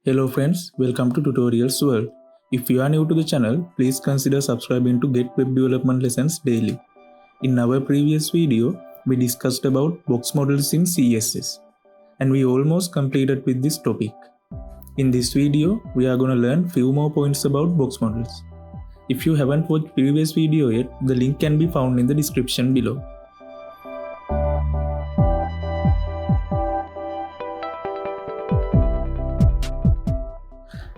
Hello friends, welcome to Tutorials World. If you are new to the channel, please consider subscribing to get web development lessons daily. In our previous video, we discussed about box models in CSS, and we almost completed with this topic. In this video, we are going to learn few more points about box models. If you haven't watched previous video yet, the link can be found in the description below.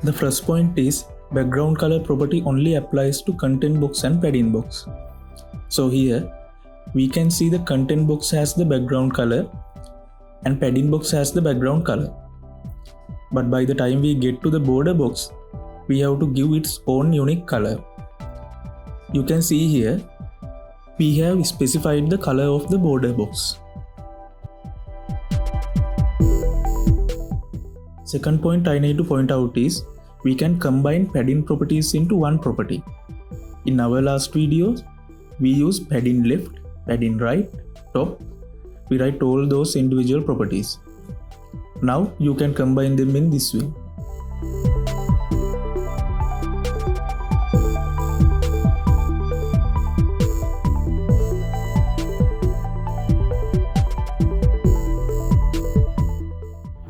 The first point is background color property only applies to content box and padding box. So here we can see the content box has the background color and padding box has the background color. But by the time we get to the border box, we have to give its own unique color. You can see here we have specified the color of the border box. Second point I need to point out is we can combine padding properties into one property. In our last videos, we use padding left, padding right, top. We write all those individual properties. Now you can combine them in this way.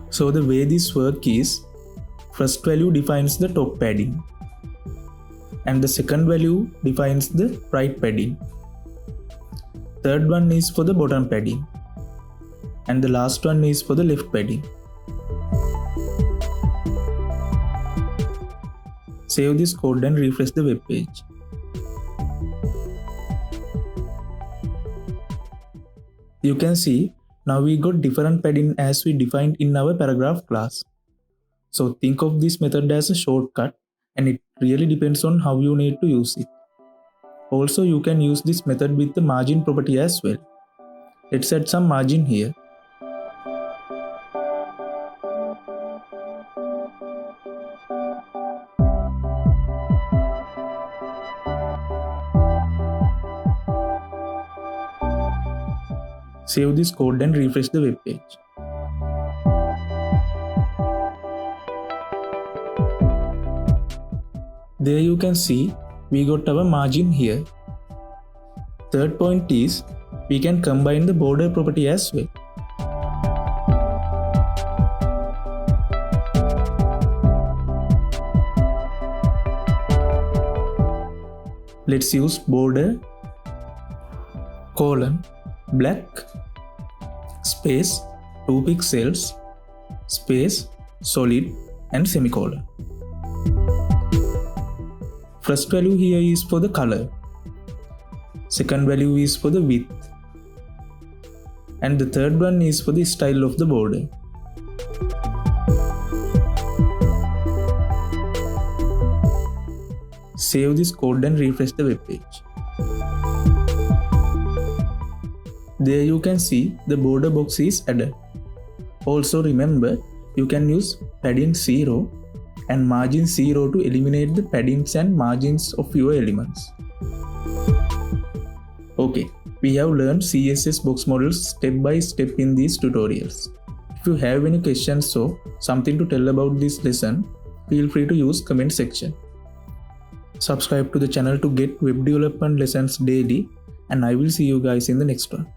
So the way this works is, first value defines the top padding and the second value defines the right padding. Third one is for the bottom padding and the last one is for the left padding. Save this code and refresh the web page. You can see now we got different padding as we defined in our paragraph class. So think of this method as a shortcut, and it really depends on how you need to use it. Also, you can use this method with the margin property as well. Let's add some margin here. Save this code and refresh the web page. There you can see we got our margin here. Third point is we can combine the border property as well. Let's use border colon black space 2 pixels space solid and semicolon. First value here is for the color, second value is for the width, and the third one is for the style of the border. Save this code and refresh the web page. There you can see the border box is added. Also remember, you can use padding 0 and margin 0 to eliminate the paddings and margins of your elements. Okay, we have learned CSS box models step by step in these tutorials. If you have any questions or something to tell about this lesson, feel free to use comment section. Subscribe to the channel to get web development lessons daily, and I will see you guys in the next one.